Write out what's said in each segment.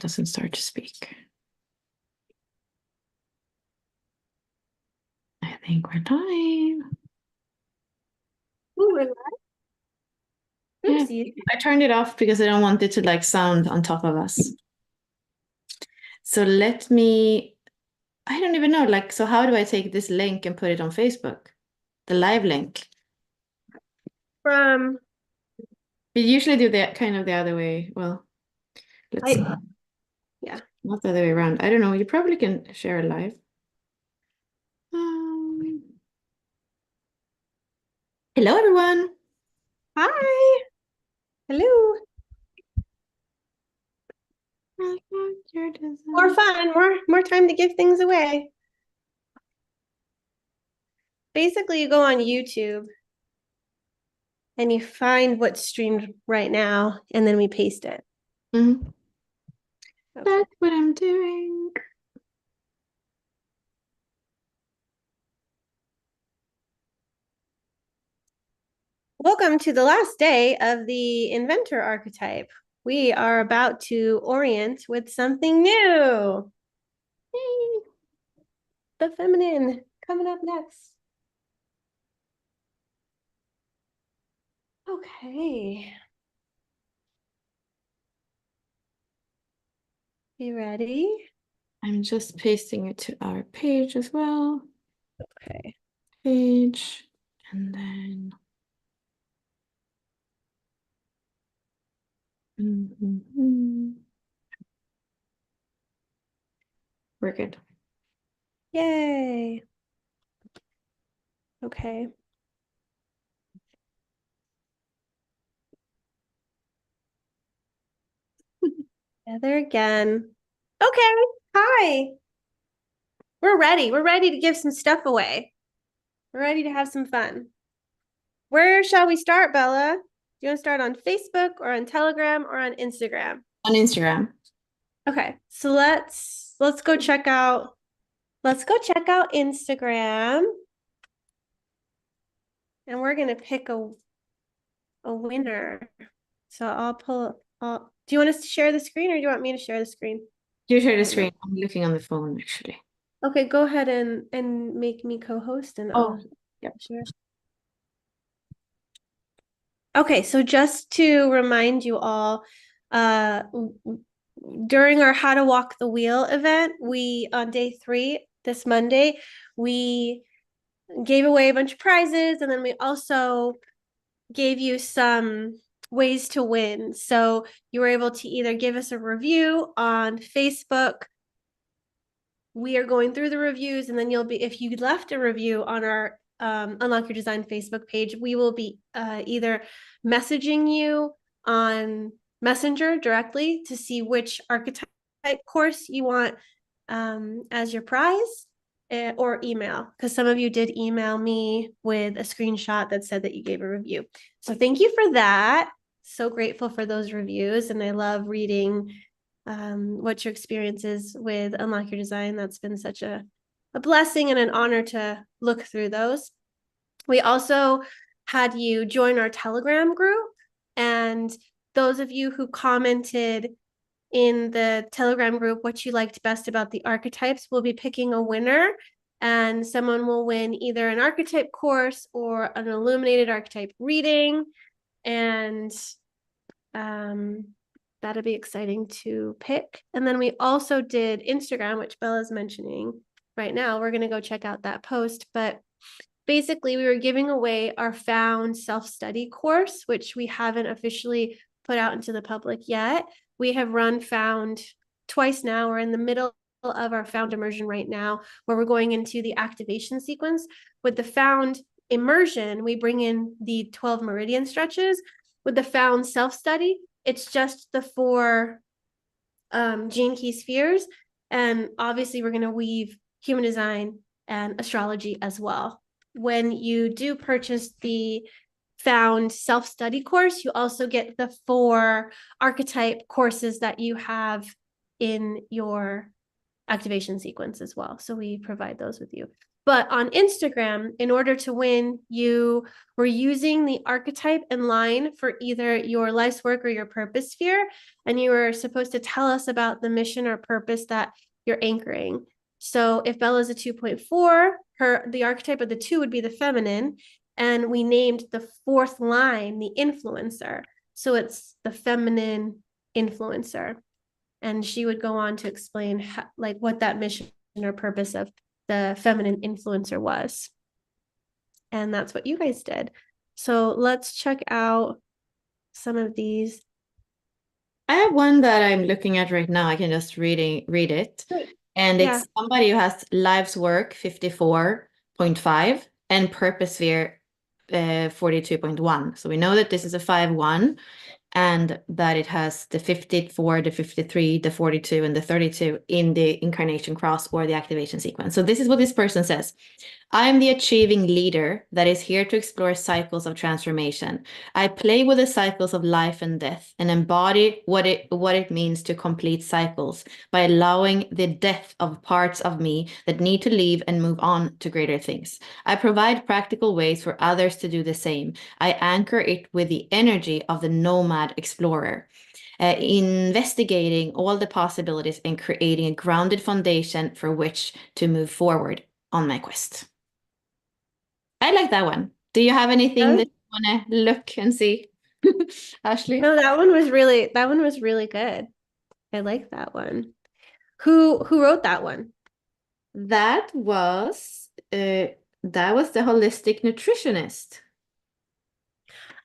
doesn't start to speak. I think we're live. Ooh, we're live? Oopsie. I turned it off because I don't want it to like sound on top of us. So let me, I don't even know, like, so how do I take this link and put it on Facebook? The live link. From We usually do that kind of the other way. Well, let's see. Yeah. Not the other way around. I don't know. You probably can share it live. Hello, everyone. Hi. Hello. More fun, more time to give things away. Basically, you go on YouTube and you find what's streamed right now, and then we paste it. Mm-hmm. Okay. That's what I'm doing. Welcome to the last day of the Inventor archetype. We are about to orient with something new. Yay. The feminine coming up next. Okay. You ready? I'm just pasting it to our page as well. Okay. Page, and then we're good. Yay. Okay. Together again. Okay. Hi. We're ready. We're ready to give some stuff away. We're ready to have some fun. Where shall we start, Bella? Do you want to start on Facebook or on Telegram or on Instagram? On Instagram. Okay. So let's go check out Instagram. And we're going to pick a winner. So do you want us to share the screen or do you want me to share the screen? You share the screen. I'm looking on the phone actually. Okay, go ahead and make me co-host and I'll share. Okay, so just to remind you all, during our How to Walk the Wheel event, on day 3, this Monday, we gave away a bunch of prizes, and then we also gave you some ways to win. So you were able to either give us a review on Facebook. We are going through the reviews, and then if you left a review on our Unlock Your Design Facebook page, we will be either messaging you on Messenger directly to see which archetype course you want as your prize, or email, because some of you did email me with a screenshot that said that you gave a review. So thank you for that. So grateful for those reviews, and I love reading what your experience is with Unlock Your Design. That's been such a blessing and an honor to look through those. We also had you join our Telegram group, and those of you who commented in the Telegram group what you liked best about the archetypes, we'll be picking a winner, and someone will win either an archetype course or an illuminated archetype reading, and that'll be exciting to pick. And then we also did Instagram, which Bella's mentioning right now. We're going to go check out that post. But basically, we were giving away our Found self-study course, which we haven't officially put out into the public yet. We have run Found twice now. We're in the middle of our Found immersion right now, where we're going into the activation sequence. With the Found immersion, we bring in the 12 meridian stretches. With the Found self-study, it's just the 4 gene key spheres. And obviously, we're going to weave human design and astrology as well. When you do purchase the Found self-study course, you also get the 4 archetype courses that you have in your activation sequence as well. So we provide those with you. But on Instagram, in order to win, you were using the archetype and line for either your life's work or your purpose sphere. And you were supposed to tell us about the mission or purpose that you're anchoring. So if Bella's a 2.4, the archetype of the 2 would be the feminine. And we named the 4th line the influencer. So it's the feminine influencer. And she would go on to explain how, like what that mission or purpose of the feminine influencer was. And that's what you guys did. So let's check out some of these. I have one that I'm looking at right now. I can just read it. And Yeah. it's somebody who has life's work 54.5 and purpose sphere 42.1. So we know that this is a 5-1 and that it has the 54, the 53, the 42, and the 32 in the incarnation cross or the activation sequence. So this is what this person says. I am the achieving leader that is here to explore cycles of transformation. I play with the cycles of life and death and embody what it means to complete cycles by allowing the death of parts of me that need to leave and move on to greater things. I provide practical ways for others to do the same. I anchor it with the energy of the nomad explorer. Investigating all the possibilities and creating a grounded foundation for which to move forward on my quest. I like that one. Do you have anything that you want to look and see, Ashley? No, that one was really good. I like that one. Who wrote that one? That was the holistic nutritionist.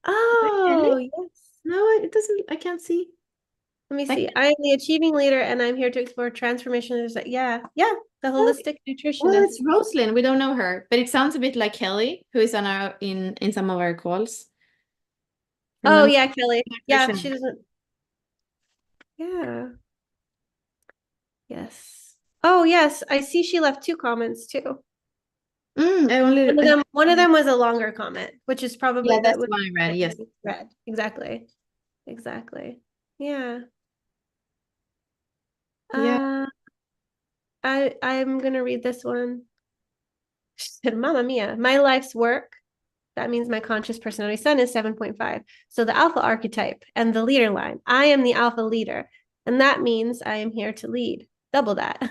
Oh, yes. No, it doesn't. I can't see. Let me see. I am the achieving leader and I'm here to explore transformation. Yeah, the holistic Well, it's nutritionist. Rosalind. We don't know her, but it sounds a bit like Kelly, who is on our in some of our calls. Oh, Remember? yeah, Kelly. Yeah, Nutrition. she doesn't. Yeah. Yes. Oh, yes. I see she left 2 comments too. I only. One of them was a longer comment, which is probably Yeah, that's the the one I read. Yes. read. Exactly. Yeah. Yeah. I'm gonna read this one. She said, Mamma mia, my life's work. That means my conscious personality sun is 7.5. So the alpha archetype and the leader line. I am the alpha leader. And that means I am here to lead. Double that.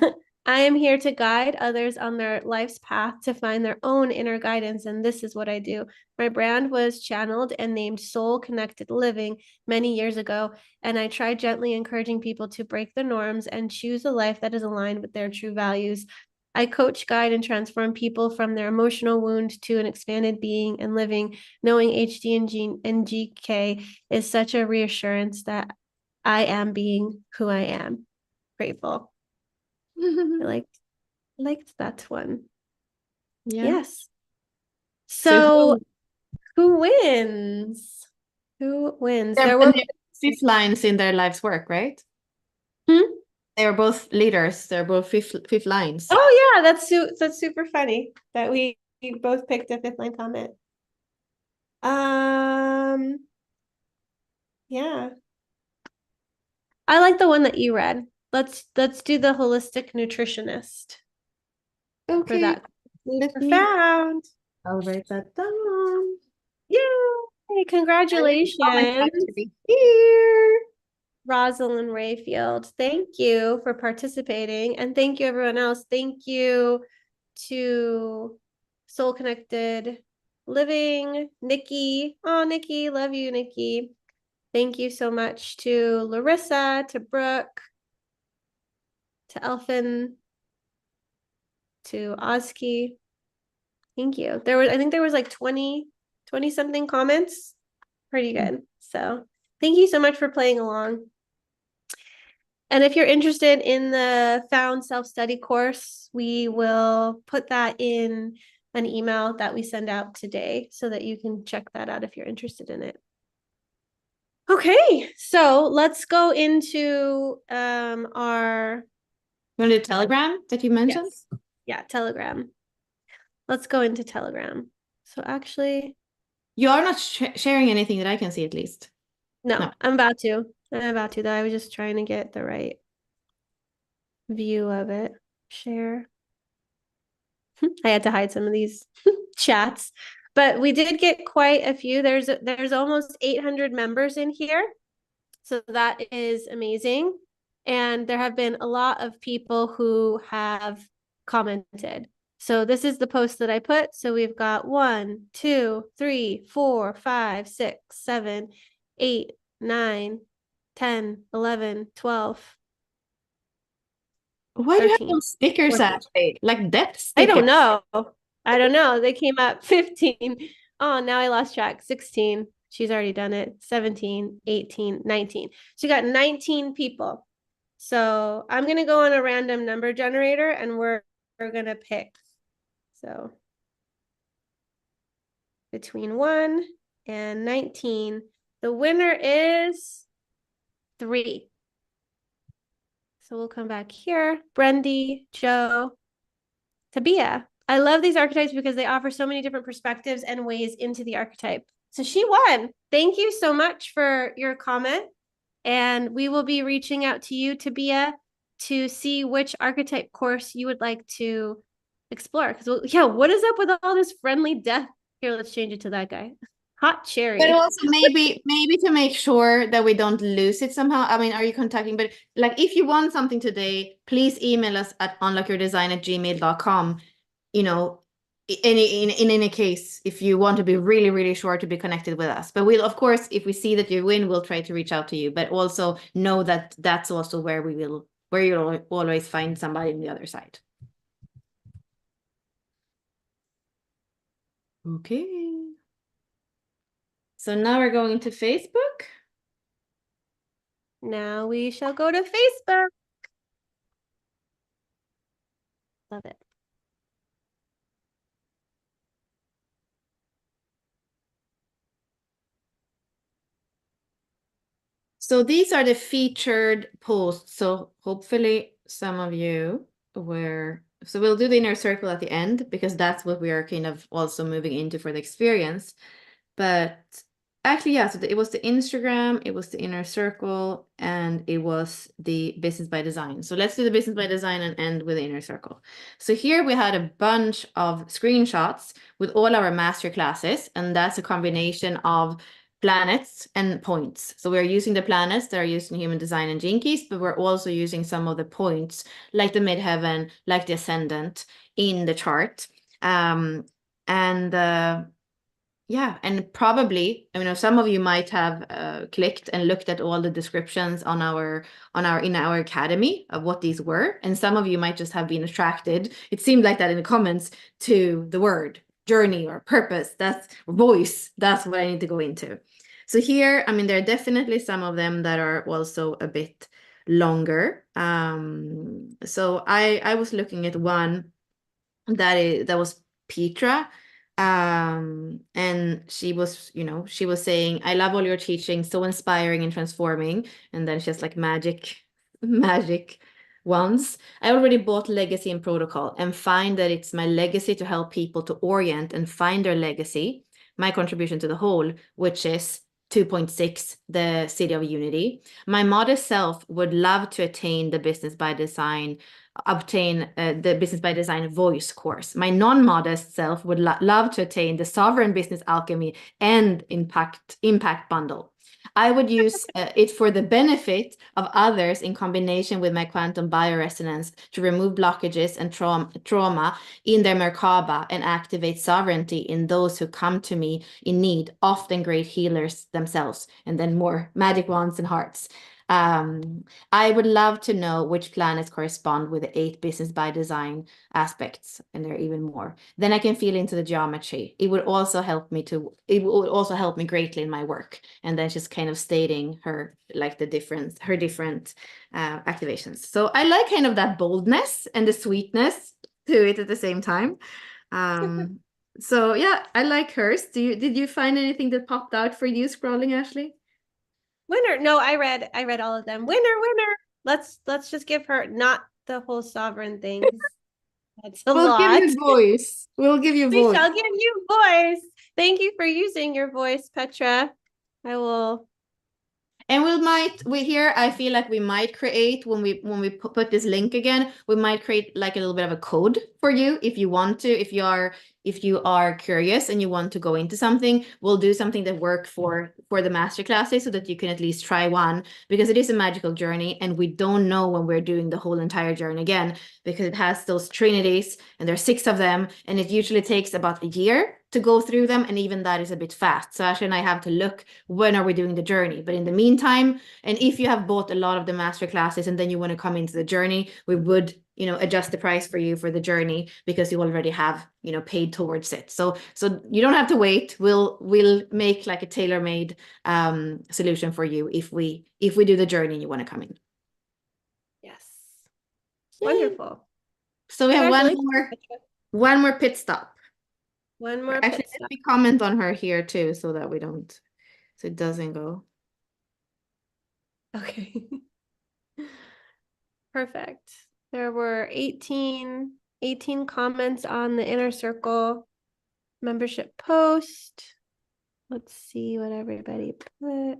I am here to guide others on their life's path to find their own inner guidance. And this is what I do. My brand was channeled and named Soul Connected Living many years ago. And I try gently encouraging people to break the norms and choose a life that is aligned with their true values. I coach, guide, and transform people from their emotional wound to an expanded being and living, knowing HD and GK is such a reassurance that I am being who I am. Grateful. I liked that one. Yeah. Yes. So who wins? Who wins? There were 5th lines in their life's work, right? Hmm? They're both leaders. They're both fifth lines. Oh yeah, that's super funny that we both picked a 5th line comment. Yeah. I like the one that you read. Let's do the holistic nutritionist Okay. for that. Found. I'll write that down. Yay! Congratulations, To be here. Rosalind Rayfield. Thank you for participating. And thank you, everyone else. Thank you to Soul Connected Living, Nikki. Oh, Nikki, love you, Nikki. Thank you so much to Larissa, to Brooke, to Elfin, to Oski. Thank you. I think there was like 20 something comments. Pretty good. So thank you so much for playing along. And if you're interested in the Found Self-Study course, we will put that in an email that we send out today so that you can check that out if you're interested in it. Okay, so let's go into our... You want to do Telegram that you mentioned? Yes. Yeah, Telegram. Let's go into Telegram. So actually... You are not sharing anything that I can see, at least. No, I'm about to, though. I was just trying to get the right view of it. Share. I had to hide some of these chats, but we did get quite a few. There's almost 800 members in here. So that is amazing. And there have been a lot of people who have commented. So this is the post that I put. So we've got 1, 2, 3, 4, 5, 6, 7, 8, 9, 10, 11, 12. Why do you have 13, those stickers 14. actually? Like death I stickers? don't know. I don't know. They came up 15. Oh, now I lost track. 16. She's already done it. 17, 18, 19. She got 19 people. So I'm going to go on a random number generator and we're going to pick. So between 1 and 19, the winner is 3. So we'll come back here. Brendy, Joe, Tabia. I love these archetypes because they offer so many different perspectives and ways into the archetype. So she won. Thank you so much for your comment. And we will be reaching out to you, Tabia, to see which archetype course you would like to explore. Because, yeah, what is up with all this friendly death? Here, let's change it to that guy. Hot cherry. But also maybe to make sure that we don't lose it somehow. I mean, are you contacting? But like if you want something today, please email us at unlockyourdesign@gmail.com. You know, in any case, if you want to be really, really sure to be connected with us. But we'll, of course, if we see that you win, we'll try to reach out to you. But also know that that's also where you'll always find somebody on the other side. Okay. So now we're going to Facebook. Now we shall go to Facebook. Love it. So these are the featured posts. So hopefully some of you were, so we'll do the inner circle at the end because that's what we are kind of also moving into for the experience. But actually, yeah, so it was the Instagram, it was the inner circle, and it was the business by design. So let's do the business by design and end with the inner circle. So here we had a bunch of screenshots with all our master classes, and that's a combination of planets and points. So we're using the planets that are used in human design and Gene Keys, but we're also using some of the points like the midheaven, like the ascendant in the chart. Yeah, and probably, I mean, some of you might have clicked and looked at all the descriptions on our in our academy of what these were, and some of you might just have been attracted. It seemed like that in the comments to the word journey or purpose. That's voice. That's what I need to go into. So here, I mean, there are definitely some of them that are also a bit longer. So I was looking at one that was Petra. And she was, she was saying, I love all your teaching, so inspiring and transforming. And then she has like magic ones. I already bought Legacy and Protocol and find that it's my legacy to help people to orient and find their legacy, my contribution to the whole, which is 2.6, the City of Unity. My modest self would love to obtain the Business by Design voice course. My non-modest self would love to attain the Sovereign Business Alchemy and Impact Bundle. I would use it for the benefit of others in combination with my quantum bioresonance to remove blockages and trauma in their Merkaba and activate sovereignty in those who come to me in need, often great healers themselves, and then more magic wands and hearts. I would love to know which planets correspond with the 8 business by design aspects, and there are even more. Then I can feel into the geometry. It would also help me greatly in my work. And then she's kind of stating her different activations. So I like kind of that boldness and the sweetness to it at the same time. So yeah, I like hers. Did you find anything that popped out for you scrolling, Ashley? Winner. No, I read all of them. Winner. Let's just give her not the whole sovereign thing. That's a lot. We'll give you voice. We'll give you voice. We shall give you voice. Thank you for using your voice, Petra. I will And we here, I feel like we might create, when we put this link again, we might create like a little bit of a code for you if you want to, if you are curious and you want to go into something. We'll do something that works for the master classes so that you can at least try one, because it is a magical journey and we don't know when we're doing the whole entire journey again, because it has those trinities and there's 6 of them, and it usually takes about a year to go through them, and even that is a bit fast. So Ashley and I have to look, when are we doing the journey? But in the meantime, and if you have bought a lot of the master classes and then you want to come into the journey, we would, adjust the price for you for the journey, because you already have, paid towards it. So you don't have to wait. We'll make like a tailor-made solution for you if we do the journey and you want to come in. Yes. Yay. Wonderful. So we have one more pit stop. One more Actually, pit stop. let me comment on her here too, so that so it doesn't go. Okay. Perfect. There were 18 comments on the Inner Circle membership post. Let's see what everybody put.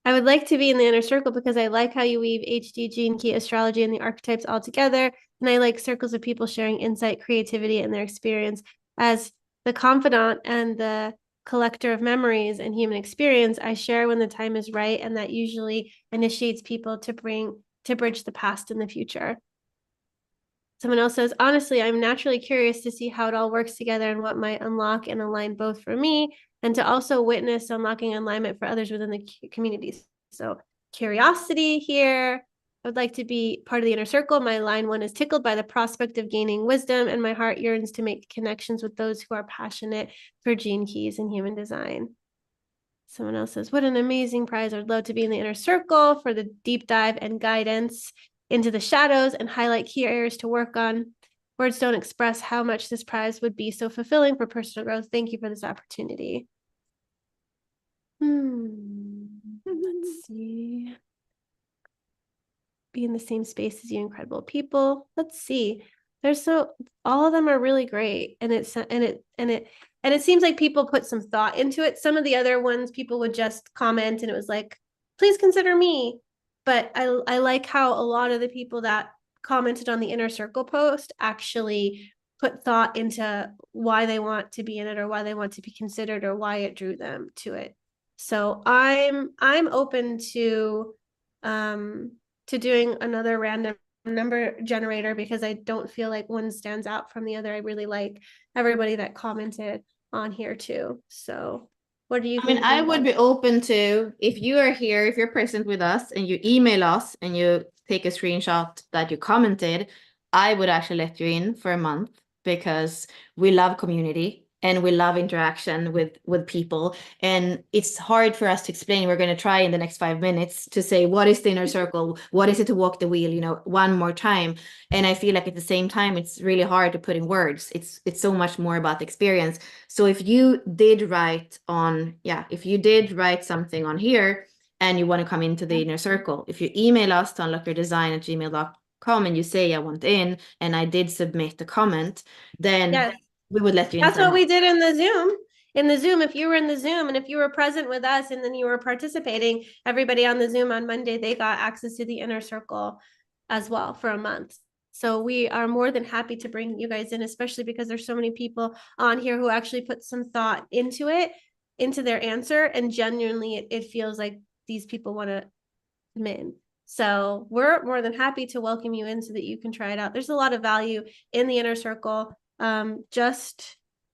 I would like to be in the Inner Circle because I like how you weave HD, gene key, astrology, and the archetypes all together. And I like circles of people sharing insight, creativity, and their experience. As the confidant and the collector of memories and human experience, I share when the time is right, and that usually initiates people to bridge the past and the future. Someone else says, honestly, I'm naturally curious to see how it all works together and what might unlock and align both for me, and to also witness unlocking alignment for others within the communities. So curiosity here. I would like to be part of the Inner Circle. My line 1 is tickled by the prospect of gaining wisdom, and my heart yearns to make connections with those who are passionate for gene keys and human design. Someone else says, what an amazing prize. I'd love to be in the Inner Circle for the deep dive and guidance into the shadows and highlight key areas to work on. Words don't express how much this prize would be so fulfilling for personal growth. Thank you for this opportunity. Let's see. Be in the same space as you incredible people. Let's see. All of them are really great. And it seems like people put some thought into it. Some of the other ones, people would just comment and it was like, please consider me. But I like how a lot of the people that commented on the Inner Circle post actually put thought into why they want to be in it, or why they want to be considered, or why it drew them to it. So I'm open to doing another random number generator, because I don't feel like one stands out from the other. I really like everybody that commented on here too. So what do you think? I would be open to, if you are here, if you're present with us and you email us and you take a screenshot that you commented, I would actually let you in for a month, because we love community and we love interaction with people. And it's hard for us to explain. We're going to try in the next 5 minutes to say, what is the Inner Circle? What is it to walk the wheel, one more time. And I feel like at the same time, it's really hard to put in words. It's so much more about the experience. So if you did write something on here and you want to come into the Inner Circle, if you email us to unlockyourdesign@gmail.com and you say, I want in, and I did submit the comment, then we would let you in. That's what we did in the Zoom. In the Zoom, if you were in the Zoom and if you were present with us and then you were participating, everybody on the Zoom on Monday, they got access to the Inner Circle as well for a month. So we are more than happy to bring you guys in, especially because there's so many people on here who actually put some thought into it, into their answer, and genuinely it feels like these people want to come in. So we're more than happy to welcome you in so that you can try it out. There's a lot of value in the Inner Circle.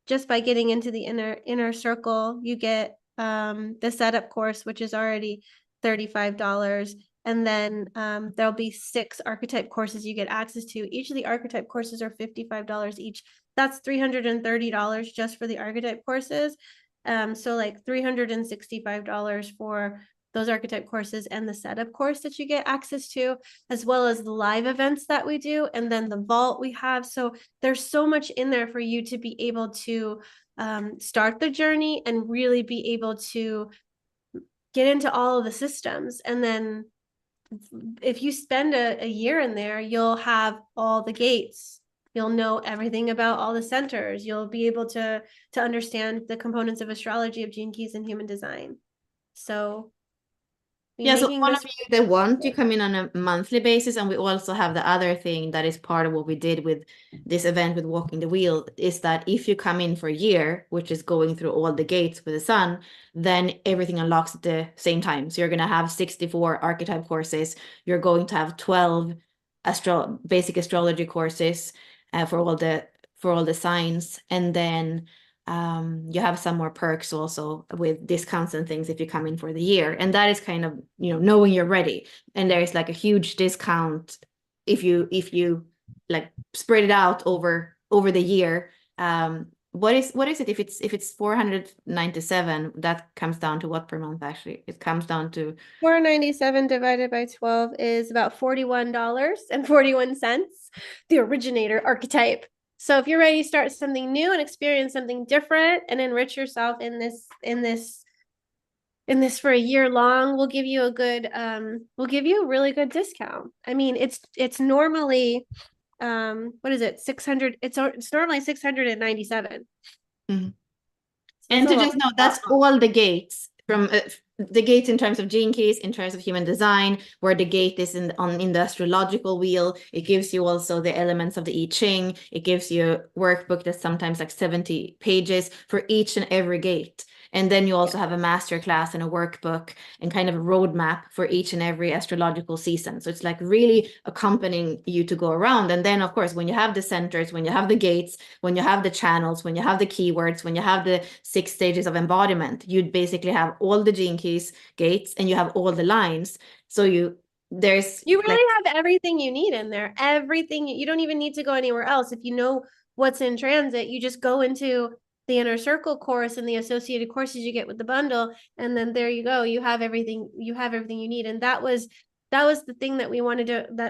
Just by getting into the inner circle, you get the setup course, which is already $35. And then there'll be 6 archetype courses you get access to. Each of the archetype courses are $55 each. That's $330 just for the archetype courses. So like $365 for those archetype courses and the setup course that you get access to, as well as the live events that we do, and then the vault we have. So there's so much in there for you to be able to start the journey and really be able to get into all of the systems. And then if you spend a year in there, you'll have all the gates You'll know everything about all the centers. You'll be able to understand the components of astrology, of gene keys, and human design. So Yeah, so making one this of you that want, you come in on a monthly basis, and we also have the other thing that is part of what we did with this event with Walking the Wheel, is that if you come in for a year, which is going through all the gates with the sun, then everything unlocks at the same time. So you're going to have 64 archetype courses. You're going to have 12 basic astrology courses for all the signs, and then you have some more perks also with discounts and things if you come in for the year. And that is kind of, knowing you're ready. And there is like a huge discount if you like spread it out over the year. What is it if it's 497, that comes down to what per month? Actually, it comes down to 497 divided by 12 is about $41.41, the originator archetype. So if you're ready to start something new and experience something different and enrich yourself in this for a year long, we'll give you a really good discount. I mean, it's normally what is it, 600? It's normally 697. Mhm. So And it's to a just know, lot. that's all the gates from the gates in terms of gene keys, in terms of human design, where the gate is in the astrological wheel. It gives you also the elements of the I Ching. It gives you a workbook that's sometimes like 70 pages for each and every gate. And then you also have a master class and a workbook and kind of a roadmap for each and every astrological season. So it's like really accompanying you to go around. And then, of course, when you have the centers, when you have the gates, when you have the channels, when you have the keywords, when you have the 6 stages of embodiment, you'd basically have all the gene keys, gates, and you have all the lines. So you really have everything you need in there. Everything. You don't even need to go anywhere else. If you know what's in transit, you just go into the inner circle course and the associated courses you get with the bundle, and then there you go. You have everything you need. And that was the thing that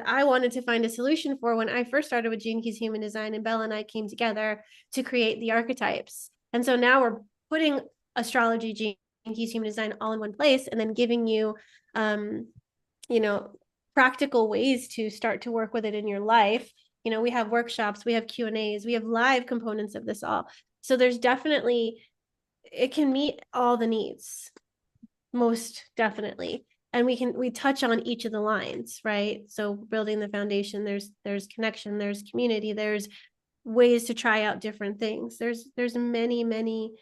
I wanted to find a solution for when I first started with Gene Keys Human Design, and Bella and I came together to create the archetypes. And so now we're putting astrology, Gene Keys Human Design all in one place, and then giving you practical ways to start to work with it in your life. We have workshops, we have Q&As, we have live components of this all. So there's definitely, it can meet all the needs, most definitely. And we touch on each of the lines, right? So building the foundation, there's connection, there's community, there's ways to try out different things. There's many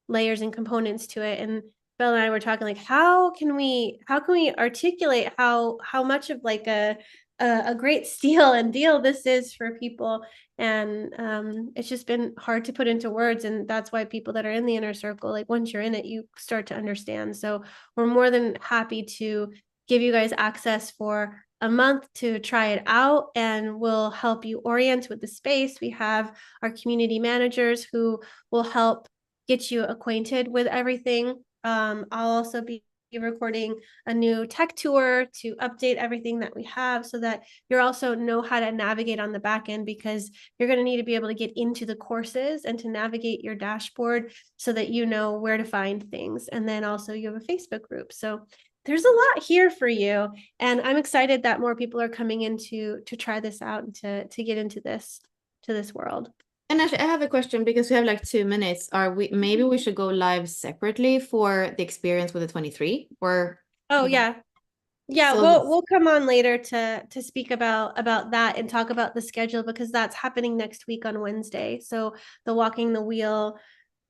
layers and components to it. And Bella and I were talking, like, how can we articulate how much of like a great steal and deal this is for people. And it's just been hard to put into words. And that's why people that are in the inner circle, like once you're in it, you start to understand. So we're more than happy to give you guys access for a month to try it out, and we'll help you orient with the space. We have our community managers who will help get you acquainted with everything. I'll also be recording a new tech tour to update everything that we have, so that you also know how to navigate on the back end, because you're going to need to be able to get into the courses and to navigate your dashboard so that you know where to find things. And then also you have a Facebook group. So there's a lot here for you. And I'm excited that more people are coming in to try this out and to get into this world. And actually, I have a question, because we have like 2 minutes. Maybe we should go live separately for the experience with the 23, or? Oh yeah. Yeah, So we'll come on later to speak about that and talk about the schedule, because that's happening next week on Wednesday. So the Walking the Wheel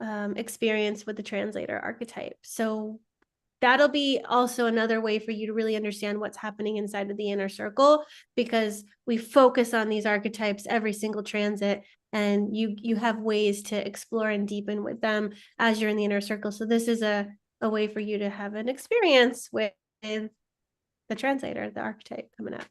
experience with the Translator archetype. So that'll be also another way for you to really understand what's happening inside of the inner circle, because we focus on these archetypes every single transit, and you have ways to explore and deepen with them as you're in the inner circle. So this is a way for you to have an experience with the Translator, the archetype coming up.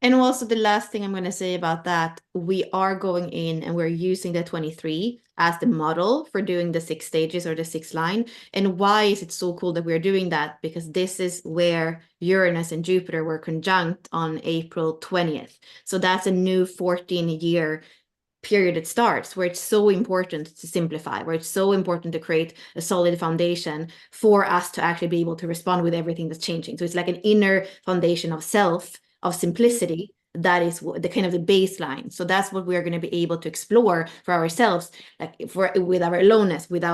And also the last thing I'm going to say about that, we are going in and we're using the 23 as the model for doing the 6 stages or the 6 line. And why is it so cool that we're doing that? Because this is where Uranus and Jupiter were conjunct on April 20th. So that's a new 14-year period it starts, where it's so important to simplify, where it's so important to create a solid foundation for us to actually be able to respond with everything that's changing. So it's like an inner foundation of self, of simplicity, that is the kind of the baseline. So that's what we're going to be able to explore for ourselves, like with our aloneness, in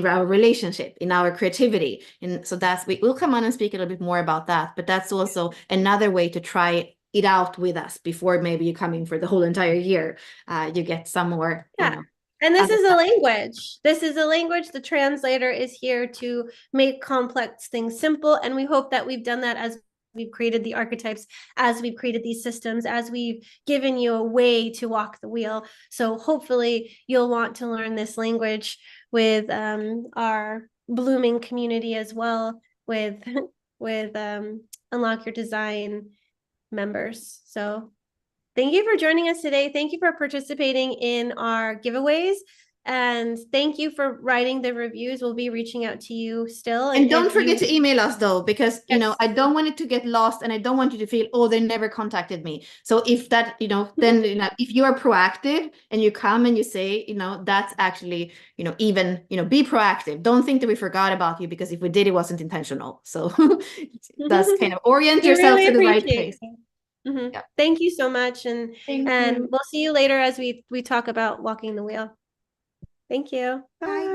our relationship, in our creativity. And so we'll come on and speak a little bit more about that. But that's also another way to try it out with us before maybe you come in for the whole entire year. You get some more, And this is a language. This is a language. The translator is here to make complex things simple. And we hope that we've done that as we've created the archetypes, as we've created these systems, as we've given you a way to walk the wheel. So hopefully you'll want to learn this language with our blooming community as well, with Unlock Your Design members. So thank you for joining us today. Thank you for participating in our giveaways. And thank you for writing the reviews. We'll be reaching out to you still. And don't forget to email us though, because, I don't want it to get lost, and I don't want you to feel, oh, they never contacted me. So if that, then, if you are proactive and you come and you say, that's actually, even, be proactive. Don't think that we forgot about you, because if we did, it wasn't intentional. So that's kind of orient yourself to the right place. Yeah. Thank you so much. And we'll see you later as we talk about walking the wheel. Thank you. Bye.